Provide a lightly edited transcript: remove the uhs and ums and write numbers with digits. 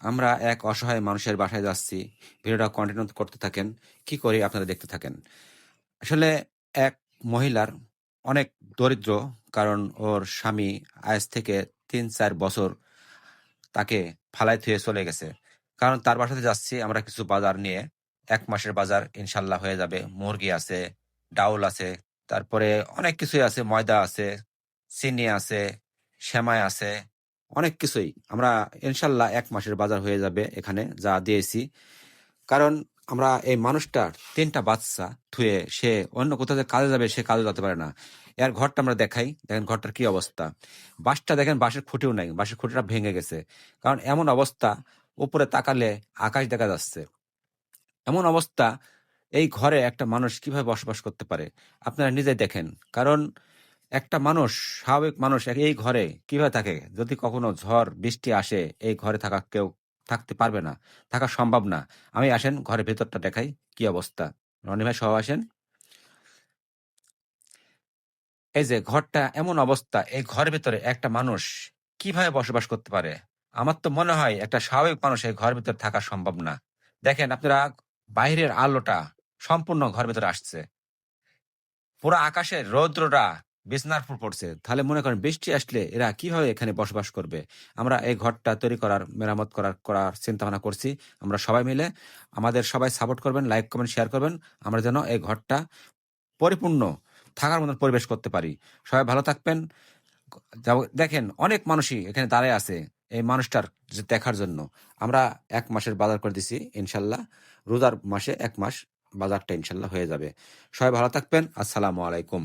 আমরা এক অসহায় মানুষের বাসায় যাচ্ছি। ভিডিওটা কন্টিনিউ করতে থাকেন। কি করি আপনারা দেখতে থাকেন। আসলে এক মহিলার অনেক দরিদ্র। কারণ ওর স্বামী আজ থেকে ৩-৪ বছর তাকে ফালায় থুয়ে চলে গেছে। কারণ তার বাসাতে যাচ্ছি আমরা কিছু বাজার নিয়ে। ১ মাসের বাজার ইনশাল্লাহ হয়ে যাবে। মুরগি আছে, ডাউল আছে, তারপরে অনেক কিছুই আছে, ময়দা আছে, চিনি আছে, সেমাই আছে, অনেক কিছুই। আমরা ইনশাল্লাহ ১ মাসের বাজার হয়ে যাবে এখানে যা দিয়েছি। কারণ আমরা এই মানুষটার ৩ টা বাচ্চা থুয়ে সে অন্য কোথাও যে কাজে যাবে সে কাজে যেতে পারে না। এর ঘরটা আমরা দেখাই। দেখেন ঘরটার কি অবস্থা। বাঁশটা দেখেন, বাঁশের খুঁটিও নাই। বাঁশের খুঁটিটা ভেঙে গেছে। কারণ এমন অবস্থা, উপরে তাকালে আকাশ দেখা যাচ্ছে। এমন অবস্থা, এই ঘরে একটা মানুষ কিভাবে বসবাস করতে পারে? আপনারা নিজেই দেখেন। কারণ একটা মানুষ, স্বাভাবিক মানুষ এই ঘরে কিভাবে থাকে? যদি কখনো ঝড় বৃষ্টি আসে এই ঘরে কেউ থাকতে পারবে না। থাকা সম্ভব না। আমি আসেন ঘরের ভেতরটা দেখাই কি অবস্থা। রনি ভাই সহ আসেন। এই যে ঘরটা এমন অবস্থা, এই ঘরের ভেতরে একটা মানুষ কিভাবে বসবাস করতে পারে? আমার তো মনে হয় একটা স্বাভাবিক মানুষ এই ঘরের ভেতরে থাকা সম্ভব না। দেখেন আপনারা, বাইরের আলোটা সম্পূর্ণ ঘরের ভেতরে আসছে। পুরা আকাশের রৌদ্রটা বিছানার উপর পড়ছে। তাহলে মনে করেন বৃষ্টি আসলে এরা কিভাবে এখানে বসবাস করবে? আমরা এই ঘরটা তৈরি করার, মেরামত করার চিন্তা ভাবনা করছি। আমরা সবাই মিলে, আমাদের সবাই সাপোর্ট করবেন, লাইক, কমেন্ট, শেয়ার করবেন। আমরা যেন এই ঘরটা পরিপূর্ণ থাকার মতন পরিবেশ করতে পারি। সবাই ভালো থাকবেন। দেখেন অনেক মানুষই এখানে দাঁড়ায় আছে এই মানুষটার যে দেখার জন্য। আমরা ১ মাসের বাজার করে দিছি ইনশাল্লাহ। রোজার মাসে ১ মাস বাজারটা ইনশাল্লাহ হয়ে যাবে। সবাই ভালো থাকবেন। আসসালামু আলাইকুম।